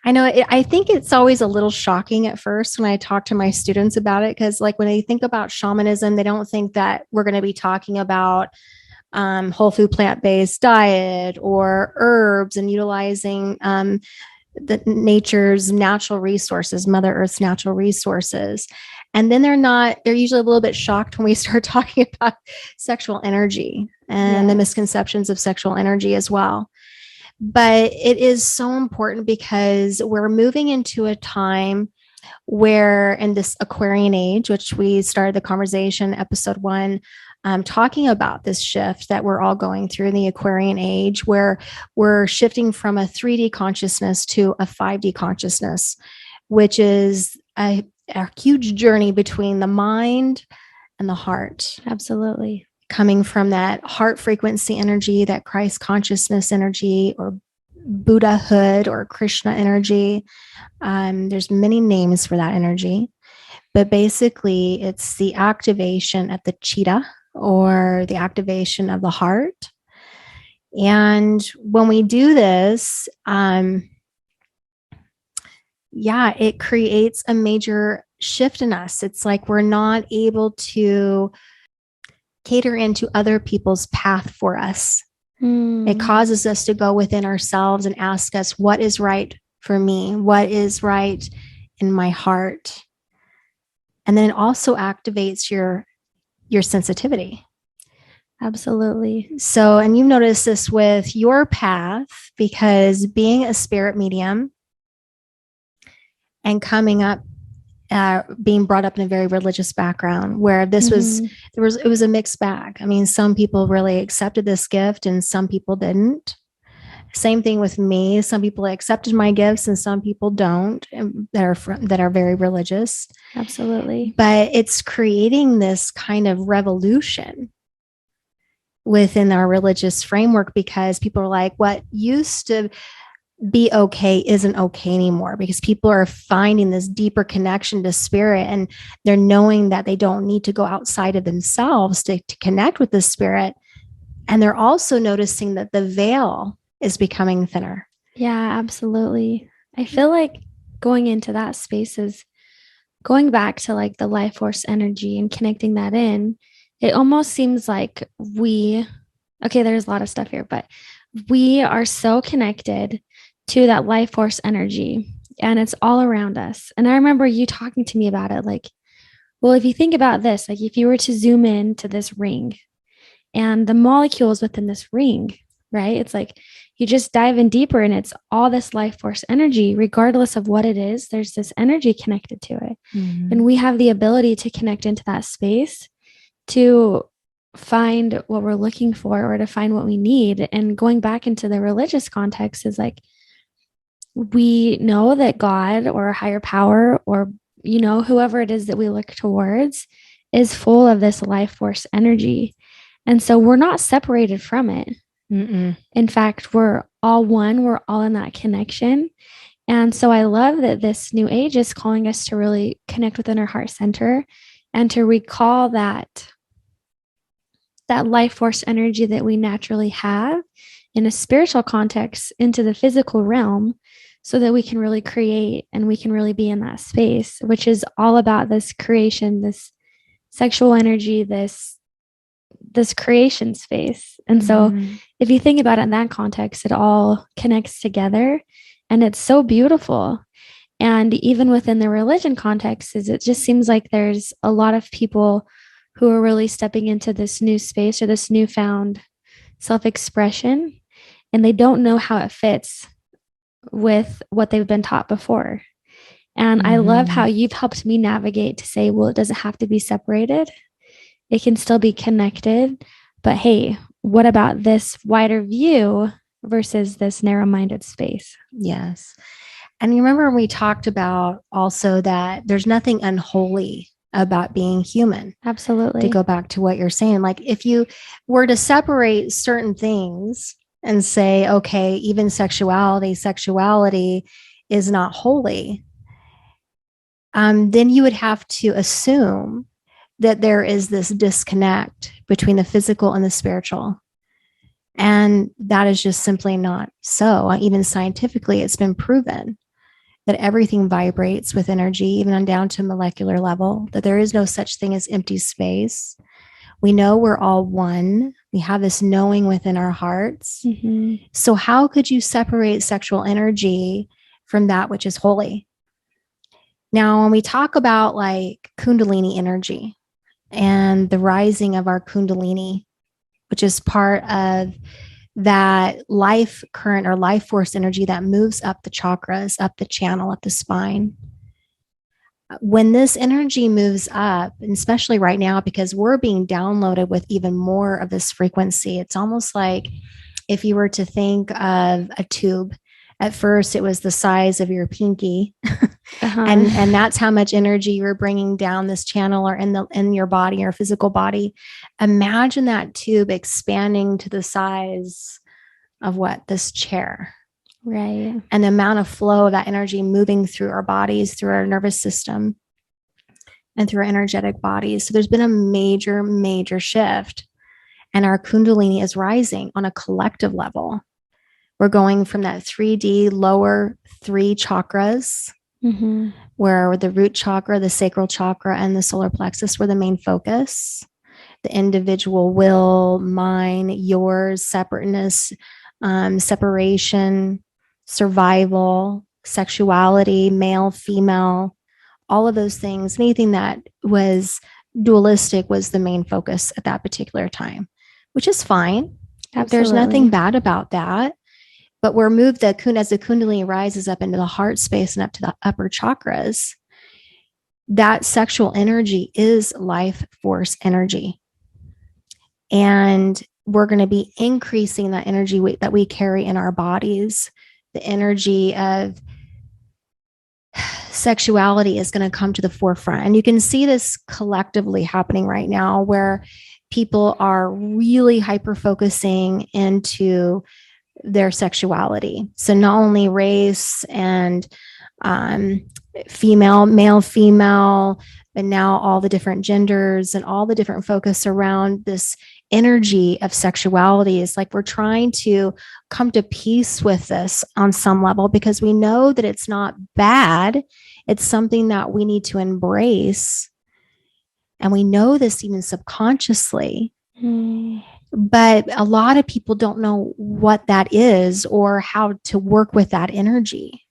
I know I think it's always a little shocking at first when I talk to my students about it, because like when they think about shamanism, they don't think that we're going to be talking about whole food plant-based diet or herbs and utilizing the nature's natural resources, Mother Earth's natural resources. And then they're usually a little bit shocked when we start talking about sexual energy and the misconceptions of sexual energy as well. But it is so important because we're moving into a time where, in this Aquarian age, which we started the conversation, episode 1, talking about this shift that we're all going through in the Aquarian age, where we're shifting from a 3D consciousness to a 5D consciousness, which is a huge journey between the mind and the heart. Absolutely. Coming from that heart frequency energy, that Christ consciousness energy, or Buddhahood or Krishna energy. There's many names for that energy, but basically it's the activation at the chitta, or the activation of the heart. And when we do this, it creates a major shift in us. It's like we're not able to cater into other people's path for us. It causes us to go within ourselves and ask us, what is right for me? What is right in my heart? And then it also activates your sensitivity. Absolutely. So, and you've noticed this with your path, because being a spirit medium and coming up, being brought up in a very religious background, where this it was a mixed bag. I mean, some people really accepted this gift and some people didn't. Same thing with me. Some people accepted my gifts and some people don't, that are very religious. Absolutely. But it's creating this kind of revolution within our religious framework, because people are like, what used to be okay isn't okay anymore, because people are finding this deeper connection to spirit, and they're knowing that they don't need to go outside of themselves to connect with the spirit. And they're also noticing that the veil is becoming thinner. Yeah, absolutely. I feel like going into that space is going back to like the life force energy and connecting that in. It almost seems like there's a lot of stuff here, but we are so connected to that life force energy, and it's all around us. And I remember you talking to me about it, like, well, if you think about this, like if you were to zoom in to this ring and the molecules within this ring, right? It's like you just dive in deeper and it's all this life force energy, regardless of what it is, there's this energy connected to it. And we have the ability to connect into that space to find what we're looking for, or to find what we need. And going back into the religious context is like, we know that God or a higher power, or, whoever it is that we look towards, is full of this life force energy. And so we're not separated from it. In fact, we're all one, we're all in that connection. And so I love that this new age is calling us to really connect within our heart center and to recall that life force energy that we naturally have in a spiritual context into the physical realm, so that we can really create and we can really be in that space, which is all about this creation, this sexual energy, this creation space. And so if you think about it in that context, it all connects together, and it's so beautiful. And even within the religion context, it just seems like there's a lot of people who are really stepping into this new space, or this newfound self-expression, and they don't know how it fits with what they've been taught before. And I love how you've helped me navigate to say, well, it doesn't have to be separated. It can still be connected. But hey, what about this wider view versus this narrow-minded space? Yes. And you remember we talked about also that there's nothing unholy about being human. Absolutely. To go back to what you're saying, like if you were to separate certain things and say, okay, even sexuality is not holy, then you would have to assume that there is this disconnect between the physical and the spiritual. And that is just simply not so. Even scientifically, it's been proven that everything vibrates with energy, even on down to molecular level, that there is no such thing as empty space. We know we're all one. We have this knowing within our hearts. Mm-hmm. So how could you separate sexual energy from that which is holy? Now, when we talk about like Kundalini energy and the rising of our Kundalini, which is part of that life current or life force energy that moves up the chakras, up the channel, up the spine. When this energy moves up, and especially right now, because we're being downloaded with even more of this frequency, it's almost like if you were to think of a tube. At first, it was the size of your pinky, and that's how much energy you're bringing down this channel or in your body, your physical body. Imagine that tube expanding to the size of this chair, Right. and the amount of flow of that energy moving through our bodies, through our nervous system, and through our energetic bodies. So there's been a major shift, and our Kundalini is rising on a collective level. We're going from that 3D lower 3 chakras, mm-hmm. where the root chakra, the sacral chakra, and the solar plexus were the main focus. The individual will, mine, yours, separateness, separation, survival, sexuality, male, female, all of those things, anything that was dualistic was the main focus at that particular time, which is fine. Absolutely. There's nothing bad about that. But we're moved as the Kundalini rises up into the heart space and up to the upper chakras, that sexual energy is life force energy. And we're going to be increasing that energy that we carry in our bodies. The energy of sexuality is going to come to the forefront. And you can see this collectively happening right now, where people are really hyper focusing into their sexuality. So not only race and female, male, female, but now all the different genders and all the different focus around this energy of sexuality. Is like we're trying to come to peace with this on some level, because we know that it's not bad. It's something that we need to embrace. And we know this even subconsciously. But a lot of people don't know what that is or how to work with that energy.